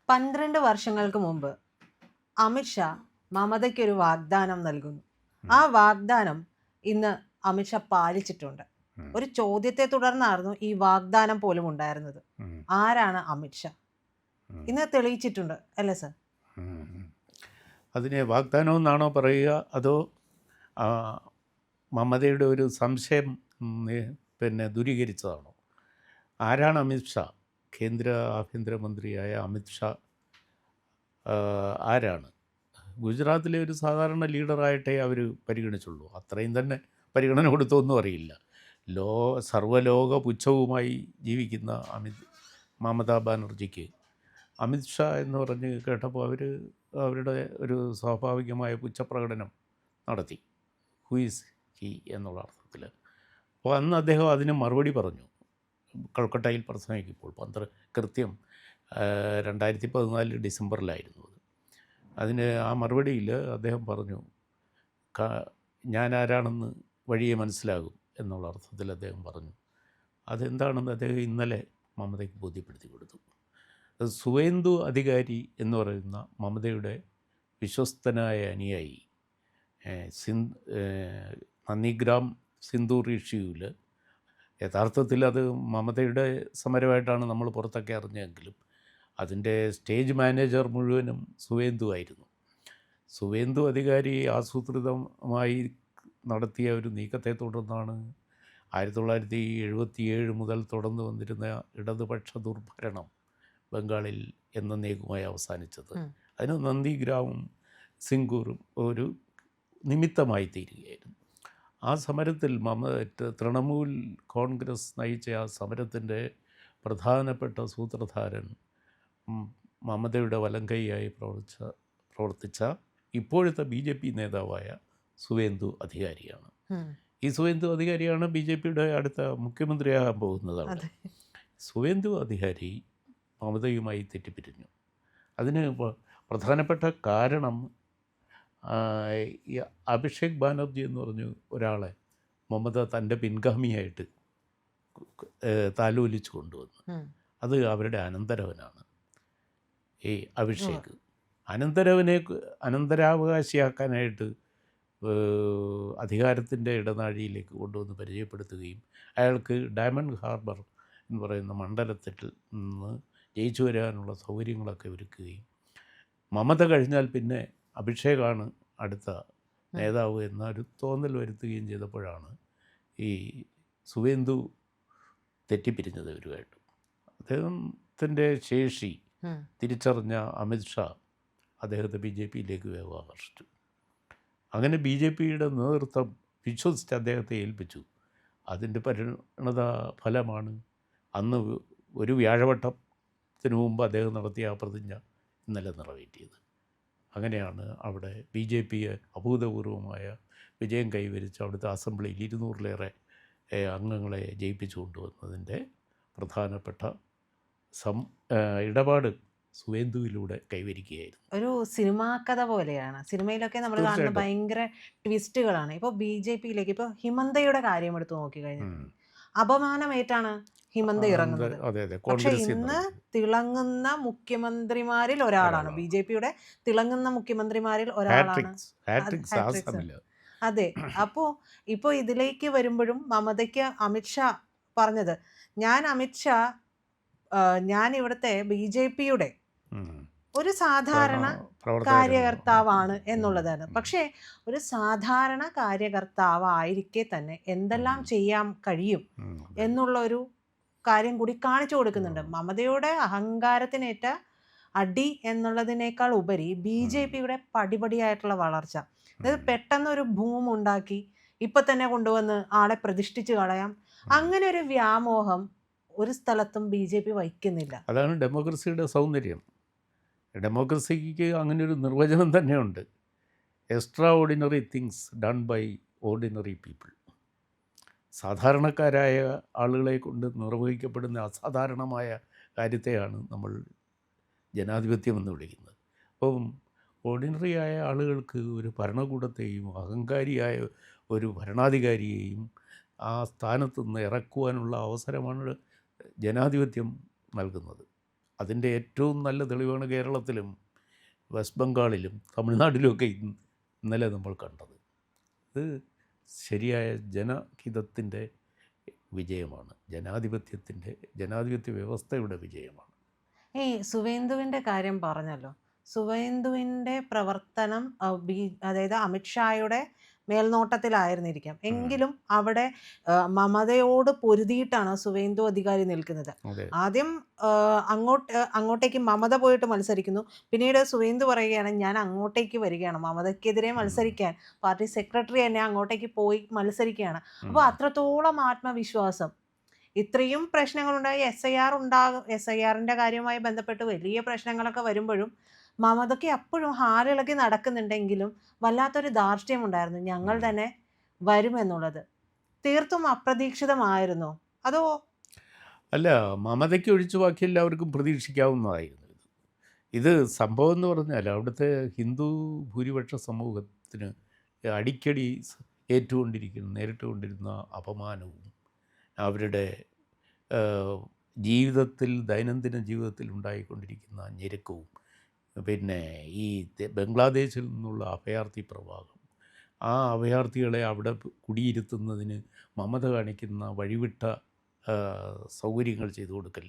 12 വർഷങ്ങൾക്ക് മുമ്പ് അമിത്ഷാ മമതയ്ക്കൊരു വാഗ്ദാനം നൽകുന്നു. ആ വാഗ്ദാനം ഇന്ന് അമിത്ഷാ പാലിച്ചിട്ടുണ്ട്. ഒരു ചോദ്യത്തെ തുടർന്നായിരുന്നു ഈ വാഗ്ദാനം പോലും ഉണ്ടായിരുന്നത്. ആരാണ് അമിത്ഷാ? ഇന്ന് തെളിയിച്ചിട്ടുണ്ട് അല്ലേ സർ? അതിനെ വാഗ്ദാനം എന്നാണോ പറയുക, അതോ മമതയുടെ ഒരു സംശയം ദൂരീകരിച്ചതാണോ? ആരാണ് അമിത്ഷാ? കേന്ദ്ര ആഭ്യന്തരമന്ത്രിയായ അമിത്ഷാ ആരാണ്? ഗുജറാത്തിലെ ഒരു സാധാരണ ലീഡറായിട്ടേ അവർ പരിഗണിച്ചുള്ളൂ. അത്രയും തന്നെ പരിഗണന കൊടുത്തൊന്നും അറിയില്ല. സർവ്വലോക പുച്ഛവുമായി ജീവിക്കുന്ന മമതാ ബാനർജിക്ക് അമിത്ഷാ എന്ന് പറഞ്ഞ് കേട്ടപ്പോൾ അവരുടെ ഒരു സ്വാഭാവികമായ പുച്ഛപ്രകടനം നടത്തി. ഹു ഈസ് ഹി എന്നുള്ള അർത്ഥത്തിൽ. അപ്പോൾ അന്ന് അദ്ദേഹം അതിന് മറുപടി പറഞ്ഞു. കൽക്കട്ടയിൽ പ്രസംഗിക്കുമ്പോൾ കൃത്യം 2014 ഡിസംബറിലായിരുന്നു അത്. അതിന് ആ മറുപടിയിൽ അദ്ദേഹം പറഞ്ഞു, ഞാൻ ആരാണെന്ന് വഴിയെ മനസ്സിലാകും എന്നുള്ള അർത്ഥത്തിൽ അദ്ദേഹം പറഞ്ഞു. അതെന്താണെന്ന് അദ്ദേഹം ഇന്നലെ മമതയ്ക്ക് ബോധ്യപ്പെടുത്തി കൊടുത്തു. സുവേന്ദു അധികാരി എന്ന് പറയുന്ന മമതയുടെ വിശ്വസ്തനായ അനുയായി നന്ദിഗ്രാം സിന്ദൂർ ഇഷ്യൂവിൽ യഥാർത്ഥത്തിൽ അത് മമതയുടെ സമരമായിട്ടാണ് നമ്മൾ പുറത്തൊക്കെ അറിഞ്ഞതെങ്കിലും അതിൻ്റെ സ്റ്റേജ് മാനേജർ മുഴുവനും സുവേന്ദു ആയിരുന്നു. സുവേന്ദു അധികാരി ആസൂത്രിതമായി നടത്തിയ ഒരു നീക്കത്തെ തുടർന്നാണ് 1977 മുതൽ തുടർന്ന് വന്നിരുന്ന ഇടതുപക്ഷ ദുർഭരണം ബംഗാളിൽ എന്നേക്കുമായി അവസാനിച്ചത്. അതിന് നന്ദിഗ്രാമും സിംഗൂറും ഒരു നിമിത്തമായി തീരുകയായിരുന്നു. ആ സമരത്തിൽ തൃണമൂൽ കോൺഗ്രസ് നയിച്ച ആ സമരത്തിൻ്റെ പ്രധാനപ്പെട്ട സൂത്രധാരൻ മമതയുടെ വലങ്കൈയായി പ്രവർത്തിച്ച ഇപ്പോഴത്തെ BJP നേതാവായ സുവേന്ദു അധികാരിയാണ്. ഈ സുവേന്ദു അധികാരിയാണ് BJPയുടെ അടുത്ത മുഖ്യമന്ത്രിയാകാൻ പോകുന്നതാണ്. സുവേന്ദു അധികാരി മമതയുമായി തെറ്റിപ്പിരിഞ്ഞു. അതിന് പ്രധാനപ്പെട്ട കാരണം ഈ അഭിഷേക് ബാനർജി എന്ന് പറഞ്ഞു ഒരാളെ മമത തൻ്റെ പിൻഗാമിയായിട്ട് താലോലിച്ചു കൊണ്ടുവന്നു. അത് അവരുടെ അനന്തരവനാണ് ഈ അഭിഷേക്. അനന്തരാവകാശിയാക്കാനായിട്ട് അധികാരത്തിൻ്റെ ഇടനാഴിയിലേക്ക് കൊണ്ടുവന്ന് പരിചയപ്പെടുത്തുകയും അയാൾക്ക് ഡയമണ്ട് ഹാർബർ എന്ന് പറയുന്ന മണ്ഡലത്തിൽ നിന്ന് ജയിച്ചു വരാനുള്ള സൗകര്യങ്ങളൊക്കെ ഒരുക്കുകയും മമത കഴിഞ്ഞാൽ പിന്നെ അഭിഷേകാണ് അടുത്ത നേതാവ് എന്നൊരു തോന്നൽ വരുത്തുകയും ചെയ്തപ്പോഴാണ് ഈ സുവേന്ദു തെറ്റിപ്പിരിഞ്ഞത് ഇവരുമായിട്ട്. അദ്ദേഹത്തിൻ്റെ ശേഷി തിരിച്ചറിഞ്ഞ അമിത്ഷാ അദ്ദേഹത്തെ BJPയിലേക്ക് ആകർഷിച്ചു. അങ്ങനെ BJPയുടെ നേതൃത്വം വിശ്വസിച്ച് അദ്ദേഹത്തെ ഏൽപ്പിച്ചു. അതിൻ്റെ പരിണത ഫലമാണ് അന്ന് ഒരു വ്യാഴവട്ടത്തിന് മുമ്പ് അദ്ദേഹം നടത്തിയ ആ പ്രതിജ്ഞ ഇന്നലെ നിറവേറ്റിയത്. അങ്ങനെയാണ് അവിടെ BJPയെ അഭൂതപൂർവമായ വിജയം കൈവരിച്ച് അവിടുത്തെ അസംബ്ലിയിൽ 200-ലേറെ അംഗങ്ങളെ ജയിപ്പിച്ചു കൊണ്ടുവന്നതിൻ്റെ പ്രധാനപ്പെട്ട ഇടപാട് സുവേന്ദുവിലൂടെ കൈവരിക്കുകയായിരുന്നു. ഒരു സിനിമാ കഥ പോലെയാണ്. സിനിമയിലൊക്കെ നമ്മൾ കാണുന്ന ഭയങ്കര ട്വിസ്റ്റുകളാണ്. ഇപ്പോൾ BJPയിലേക്ക് ഇപ്പോൾ ഹിമന്തയുടെ കാര്യം എടുത്തു നോക്കിക്കഴിഞ്ഞാൽ അപമാനമേറ്റാണ് ഹിമന്ത ഇറങ്ങുന്നത്. പക്ഷെ ഇന്ന് തിളങ്ങുന്ന മുഖ്യമന്ത്രിമാരിൽ ഒരാളാണ്, BJPയുടെ തിളങ്ങുന്ന മുഖ്യമന്ത്രിമാരിൽ ഒരാളാണ്. അതെ. ഇപ്പോൾ ഇതിലേക്ക് വരുമ്പോഴും മമതയ്ക്ക് അമിത്ഷാ പറഞ്ഞത്, ഞാൻ ഇവിടുത്തെ BJPയുടെ ഒരു സാധാരണ കാര്യകർത്താവാണ് എന്നുള്ളതാണ്. പക്ഷേ ഒരു സാധാരണ കാര്യകർത്താവായിരിക്കെ തന്നെ എന്തെല്ലാം ചെയ്യാൻ കഴിയും എന്നുള്ള ഒരു കാര്യം കൂടി കാണിച്ചു കൊടുക്കുന്നുണ്ട്. മമതയുടെ അഹങ്കാരത്തിനേറ്റ അടി എന്നുള്ളതിനേക്കാൾ ഉപരി BJPയുടെ പടിപടിയായിട്ടുള്ള വളർച്ച, അതായത് പെട്ടെന്നൊരു ഭൂമി ഉണ്ടാക്കി ഇപ്പം തന്നെ കൊണ്ടുവന്ന് ആളെ പ്രതിഷ്ഠിച്ച് കളയാം, അങ്ങനെ ഒരു വ്യാമോഹം ഒരു സ്ഥലത്തും BJP വയ്ക്കുന്നില്ല. അതാണ് ഡെമോക്രസിയുടെ സൗന്ദര്യം. ഡെമോക്രസിക്ക് അങ്ങനെയൊരു നിർവചനം തന്നെയുണ്ട്. Extraordinary things done by ordinary people. സാധാരണക്കാരായ ആളുകളെ കൊണ്ട് നിർവഹിക്കപ്പെടുന്ന അസാധാരണമായ കാര്യത്തെയാണ് നമ്മൾ ജനാധിപത്യം എന്ന് വിളിക്കുന്നത്. അപ്പം ഓർഡിനറിയായ ആളുകൾക്ക് ഒരു ഭരണകൂടത്തെയും അഹങ്കാരിയായ ഒരു ഭരണാധികാരിയെയും ആ സ്ഥാനത്ത് നിന്ന് ഇറക്കുവാനുള്ള അവസരമാണ് ജനാധിപത്യം നൽകുന്നത്. അതിൻ്റെ ഏറ്റവും നല്ല തെളിവാണ് കേരളത്തിലും വെസ്റ്റ് ബംഗാളിലും തമിഴ്നാട്ടിലുമൊക്കെ ഇന്നലെ നമ്മൾ കണ്ടത്. ഇത് ശരിയായ ജനഹിതത്തിൻ്റെ വിജയമാണ്, ജനാധിപത്യ വ്യവസ്ഥയുടെ വിജയമാണ്. ഈ സുവേന്ദുവിൻ്റെ കാര്യം പറഞ്ഞല്ലോ. സുവേന്ദുവിൻ്റെ പ്രവർത്തനം അതായത് അമിത്ഷായുടെ മേൽനോട്ടത്തിലായിരുന്നിരിക്കാം. എങ്കിലും അവിടെ മമതയോട് പൊരുതിയിട്ടാണ് സുവേന്ദു അധികാരി നിൽക്കുന്നത്. ആദ്യം അങ്ങോട്ടേക്ക് മമത പോയിട്ട് മത്സരിക്കുന്നു. പിന്നീട് സുവേന്ദു പറയുകയാണ് ഞാൻ അങ്ങോട്ടേക്ക് വരികയാണ്, മമതയ്ക്കെതിരെ മത്സരിക്കാൻ. പാർട്ടി സെക്രട്ടറി തന്നെ അങ്ങോട്ടേക്ക് പോയി മത്സരിക്കുകയാണ്. അപ്പോൾ അത്രത്തോളം ആത്മവിശ്വാസം. ഇത്രയും പ്രശ്നങ്ങളുണ്ടായി. SIR-ൻ്റെ കാര്യവുമായി ബന്ധപ്പെട്ട് വലിയ പ്രശ്നങ്ങളൊക്കെ വരുമ്പോഴും മമതയ്ക്ക് അപ്പോഴും ഹാലിളകി നടക്കുന്നുണ്ടെങ്കിലും വല്ലാത്തൊരു ധാർഷ്ട്യമുണ്ടായിരുന്നു, ഞങ്ങൾ തന്നെ വരുമെന്നുള്ളത്. തീർത്തും അപ്രതീക്ഷിതമായിരുന്നോ അതോ? അല്ല, മമതയ്ക്ക് ഒഴിച്ചു ബാക്കി എല്ലാവർക്കും പ്രതീക്ഷിക്കാവുന്നതായിരുന്നു ഇത്. സംഭവം എന്ന് പറഞ്ഞാൽ അവിടുത്തെ ഹിന്ദു ഭൂരിപക്ഷ സമൂഹത്തിന് അടിക്കടി നേരിട്ടുകൊണ്ടിരുന്ന അപമാനവും അവരുടെ ദൈനംദിന ജീവിതത്തിൽ ഉണ്ടായിക്കൊണ്ടിരിക്കുന്ന ഞെരുക്കവും, പിന്നെ ഈ ബംഗ്ലാദേശിൽ നിന്നുള്ള അഭയാർത്ഥി പ്രവാഹം, ആ അഭയാർത്ഥികളെ അവിടെ കുടിയിരുത്തുന്നതിന് മമത കാണിക്കുന്ന വഴിവിട്ട സൗകര്യങ്ങൾ ചെയ്തു കൊടുക്കൽ,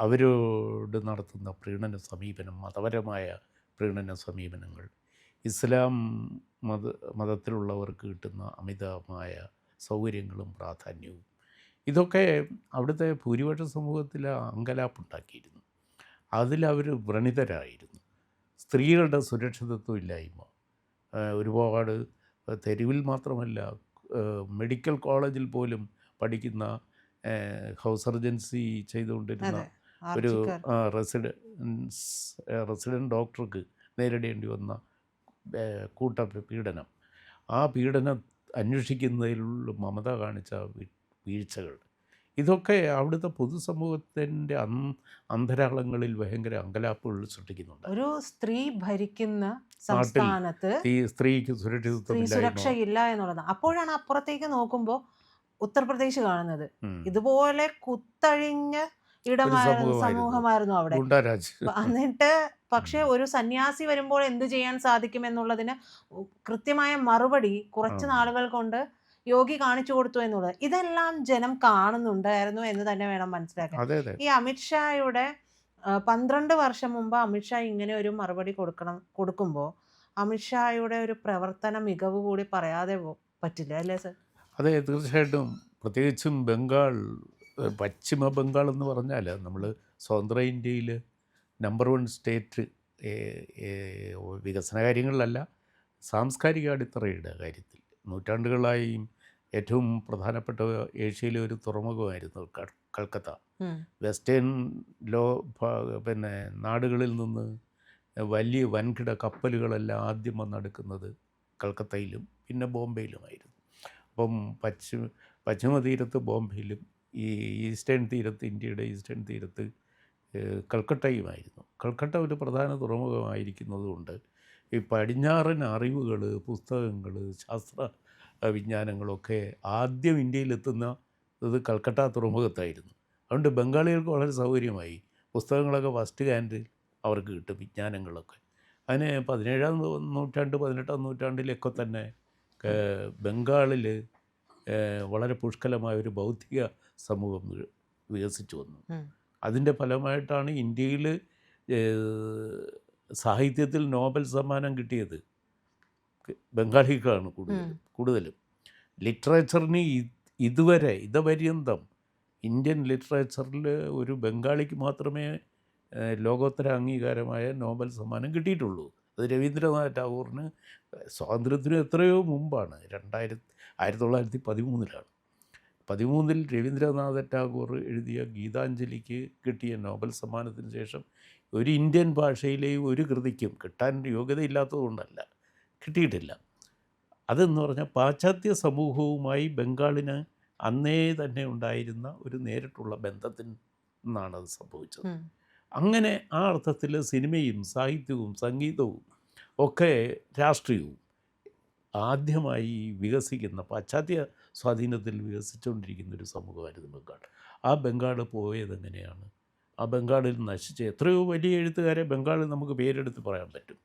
അവരോട് നടത്തുന്ന പ്രീണന സമീപനം, മതപരമായ പ്രീണന സമീപനങ്ങൾ, ഇസ്ലാം മതത്തിലുള്ളവർക്ക് കിട്ടുന്ന അമിതമായ സൗകര്യങ്ങളും പ്രാധാന്യവും, ഇതൊക്കെ അവിടുത്തെ ഭൂരിപക്ഷ സമൂഹത്തിൽ അങ്കലാപ്പുണ്ടാക്കിയിരുന്നു. അതിലവർ വ്രണിതരായിരുന്നു. സ്ത്രീകളുടെ സുരക്ഷിതത്വം ഇല്ലായ്മ, ഒരുപാട് തെരുവിൽ മാത്രമല്ല മെഡിക്കൽ കോളേജിൽ പോലും പഠിക്കുന്ന ഹൗസ് സർജൻസി ചെയ്തുകൊണ്ടിരുന്ന ഒരു റെസിഡൻറ്റ് ഡോക്ടർക്ക് നേരിടേണ്ടി വന്ന കൂട്ട പീഡനം, ആ പീഡനം അന്വേഷിക്കുന്നതിലുള്ള മമത കാണിച്ച വീഴ്ചകൾ, ഇതൊക്കെ അവിടുത്തെ പൊതുസമൂഹത്തിൻ്റെ അന്തരാളങ്ങളിൽ ഭയങ്കര അങ്കലാപ്പുകൾ സൃഷ്ടിക്കുന്നുണ്ട്. ഒരു സ്ത്രീ ഭരിക്കുന്ന സംസ്ഥാനത്ത് സ്ത്രീക്ക് സുരക്ഷയില്ല എന്നുള്ളത്. അപ്പോഴാണ് അപ്പുറത്തേക്ക് നോക്കുമ്പോൾ ഉത്തർപ്രദേശ് കാണുന്നത്. ഇതുപോലെ കുത്തഴിഞ്ഞ സമൂഹമായിരുന്നു അവിടെ. എന്നിട്ട് പക്ഷെ ഒരു സന്യാസി വരുമ്പോൾ എന്ത് ചെയ്യാൻ സാധിക്കും എന്നുള്ളതിന് കൃത്യമായ മറുപടി കുറച്ച് നാളുകൾ കൊണ്ട് യോഗി കാണിച്ചു കൊടുത്തു എന്നുള്ളത്. ഇതെല്ലാം ജനം കാണുന്നുണ്ടായിരുന്നു എന്ന് തന്നെ വേണം മനസ്സിലാക്കാൻ. ഈ അമിത്ഷായുടെ 12 വർഷം മുമ്പ് അമിത്ഷാ ഇങ്ങനെ ഒരു മറുപടി കൊടുക്കുമ്പോൾ അമിത്ഷായുടെ ഒരു പ്രവർത്തന മികവ് കൂടി പറയാതെ പറ്റില്ല അല്ലേ സർ? അതെ, തീർച്ചയായിട്ടും. പ്രത്യേകിച്ചും പശ്ചിമ ബംഗാൾ എന്ന് പറഞ്ഞാൽ നമ്മൾ സ്വതന്ത്ര ഇന്ത്യയിൽ നമ്പർ 1 സ്റ്റേറ്റ് വികസന കാര്യങ്ങളിലല്ല, സാംസ്കാരിക അടിത്തറയുടെ കാര്യത്തിൽ നൂറ്റാണ്ടുകളായി ഏറ്റവും പ്രധാനപ്പെട്ട ഏഷ്യയിലെ ഒരു തുറമുഖമായിരുന്നു കൽക്കത്ത. വെസ്റ്റേൺ നാടുകളിൽ നിന്ന് വലിയ വൻകിട കപ്പലുകളെല്ലാം ആദ്യം വന്നെടുക്കുന്നത് കൽക്കത്തയിലും പിന്നെ ബോംബെയിലുമായിരുന്നു. അപ്പം പശ്ചിമ തീരത്ത് ബോംബെയിലും ഈ ഈസ്റ്റേൺ തീരത്ത്, ഇന്ത്യയുടെ ഈസ്റ്റേൺ തീരത്ത് കൽക്കട്ടയുമായിരുന്നു. കൽക്കട്ട ഒരു പ്രധാന തുറമുഖമായിരിക്കുന്നതുകൊണ്ട് ഈ പടിഞ്ഞാറൻ അറിവുകൾ, പുസ്തകങ്ങൾ, ശാസ്ത്ര വിജ്ഞാനങ്ങളൊക്കെ ആദ്യം ഇന്ത്യയിലെത്തുന്നത് കൽക്കട്ട തുറമുഖത്തായിരുന്നു. അതുകൊണ്ട് ബംഗാളികൾക്ക് വളരെ സൗകര്യമായി പുസ്തകങ്ങളൊക്കെ ഫസ്റ്റ് ഹാൻഡിൽ അവർക്ക് കിട്ടും, വിജ്ഞാനങ്ങളൊക്കെ. അതിന് 17-ാം നൂറ്റാണ്ട് 18-ാം നൂറ്റാണ്ടിലൊക്കെ തന്നെ ബംഗാളിൽ വളരെ പുഷ്കലമായ ഒരു ബൗദ്ധിക സമൂഹം വികസിച്ചു വന്നു. അതിൻ്റെ ഫലമായിട്ടാണ് ഇന്ത്യയിൽ സാഹിത്യത്തിൽ നോബൽ സമ്മാനം കിട്ടിയത് ബംഗാളിക്കാണ് കൂടുതലും. ലിറ്ററേച്ചറിന് ഇതുപര്യന്തം ഇന്ത്യൻ ലിറ്ററേച്ചറിൽ ഒരു ബംഗാളിക്ക് മാത്രമേ ലോകോത്തര അംഗീകാരമായ നോബൽ സമ്മാനം കിട്ടിയിട്ടുള്ളൂ. അത് രവീന്ദ്രനാഥ് ടാഗോറിന് സ്വാതന്ത്ര്യത്തിന് എത്രയോ മുമ്പാണ്, 1913-ലാണ്. 13-ൽ രവീന്ദ്രനാഥ് ടാഗോർ എഴുതിയ ഗീതാഞ്ജലിക്ക് കിട്ടിയ നോബൽ സമ്മാനത്തിന് ശേഷം ഒരു ഇന്ത്യൻ ഭാഷയിലെയും ഒരു കൃതിക്കും കിട്ടാൻ യോഗ്യതയില്ലാത്തതുകൊണ്ടല്ല, കിട്ടിയിട്ടില്ല. അതെന്ന് പറഞ്ഞാൽ പാശ്ചാത്യ സമൂഹവുമായി ബംഗാളിന് അന്നേ തന്നെ ഉണ്ടായിരുന്ന ഒരു നേരിട്ടുള്ള ബന്ധത്തിൽ നിന്നാണ് അത് സംഭവിച്ചത്. അങ്ങനെ ആ അർത്ഥത്തിൽ സിനിമയും സാഹിത്യവും സംഗീതവും ഒക്കെ രാഷ്ട്രീയവും ആദ്യമായി വികസിക്കുന്ന, പാശ്ചാത്യ സ്വാധീനത്തിൽ വികസിച്ചുകൊണ്ടിരിക്കുന്ന ഒരു സമൂഹമായിരുന്നു ബംഗാൾ. ആ ബംഗാൾ പോയതെങ്ങനെയാണ്? ആ ബംഗാളിൽ നശിച്ച എത്രയോ വലിയ എഴുത്തുകാരെ ബംഗാളിൽ നമുക്ക് പേരെടുത്ത് പറയാൻ പറ്റും.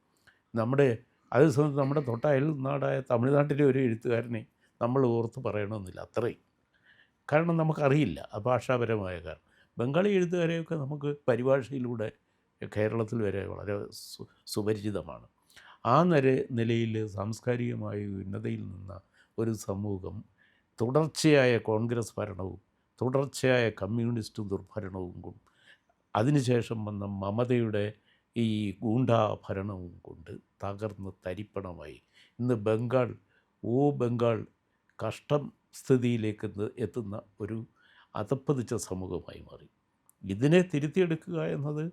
നമ്മുടെ അതേ സമയത്ത് നമ്മുടെ തൊട്ടയൽ നാടായ തമിഴ്നാട്ടിലെ ഒരു എഴുത്തുകാരനെ നമ്മൾ ഓർത്ത് പറയണമെന്നില്ല, അത്രയും. കാരണം നമുക്കറിയില്ല ആ ഭാഷാപരമായ കാരണം. ബംഗാളി എഴുത്തുകാരെയൊക്കെ നമുക്ക് പരിഭാഷയിലൂടെ കേരളത്തിൽ വരെ വളരെ സുപരിചിതമാണ്. ആ നിലയിൽ സാംസ്കാരികമായ ഉന്നതിയിൽ നിന്ന ഒരു സമൂഹം തുടർച്ചയായ കോൺഗ്രസ് ഭരണവും തുടർച്ചയായ കമ്മ്യൂണിസ്റ്റ് ദുർഭരണവും അതിനുശേഷം വന്ന മമതയുടെ ഈ ഗൂണ്ടാ ഭരണവും കൊണ്ട് തകർന്ന് തരിപ്പണമായി. ഇന്ന് ബംഗാൾ കഷ്ടം സ്ഥിതിയിലേക്ക് എത്തുന്ന ഒരു അധപ്പതിച്ച സമൂഹമായി മാറി. ഇതിനെ തിരുത്തിയെടുക്കുക എന്നത്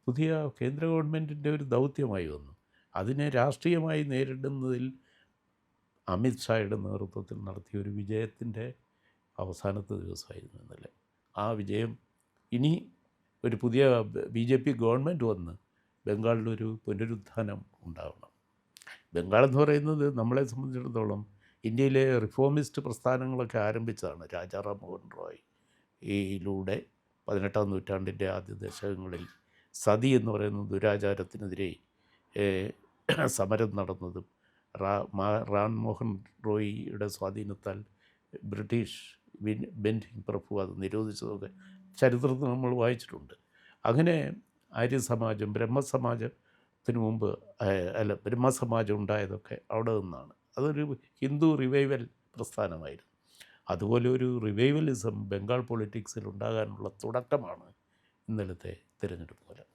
പുതിയ കേന്ദ്ര ഗവൺമെൻറ്റിൻ്റെ ഒരു ദൗത്യമായി വന്നു. അതിനെ രാഷ്ട്രീയമായി നേരിടുന്നതിൽ അമിത്ഷായുടെ നേതൃത്വത്തിൽ നടത്തിയ ഒരു വിജയത്തിൻ്റെ അവസാനത്തെ ദിവസമായിരുന്നു ഇന്നലെ. ആ വിജയം ഇനി ഒരു പുതിയ BJP ഗവൺമെൻറ് വന്ന് ബംഗാളിലൊരു പുനരുത്ഥാനം ഉണ്ടാവണം. ബംഗാൾ എന്ന് പറയുന്നത് നമ്മളെ സംബന്ധിച്ചിടത്തോളം ഇന്ത്യയിലെ റിഫോമിസ്റ്റ് പ്രസ്ഥാനങ്ങളൊക്കെ ആരംഭിച്ചതാണ് രാജാറാം മോഹൻ റോയ് യിലൂടെ 18-ാം നൂറ്റാണ്ടിൻ്റെ ആദ്യ ദശകങ്ങളിൽ സതി എന്ന് പറയുന്ന ദുരാചാരത്തിനെതിരെ സമരം നടന്നതും റാം മോഹൻ റോയിയുടെ സ്വാധീനത്താൽ ബ്രിട്ടീഷ് ബെൻഡിങ് പ്രഭു അത് നിരോധിച്ചതൊക്കെ ചരിത്രത്തിൽ നമ്മൾ വായിച്ചിട്ടുണ്ട്. അങ്ങനെ ആര്യസമാജം ബ്രഹ്മസമാജത്തിന് മുമ്പ് ബ്രഹ്മസമാജം ഉണ്ടായതൊക്കെ അവിടെ നിന്നാണ്. അതൊരു ഹിന്ദു റിവൈവൽ പ്രസ്ഥാനമായിരുന്നു. അതുപോലെ ഒരു റിവൈവലിസം ബംഗാൾ പൊളിറ്റിക്സിൽ ഉണ്ടാകാനുള്ള തുടക്കമാണ് ഇന്നലത്തെ തിരഞ്ഞെടുപ്പ് ഫലം.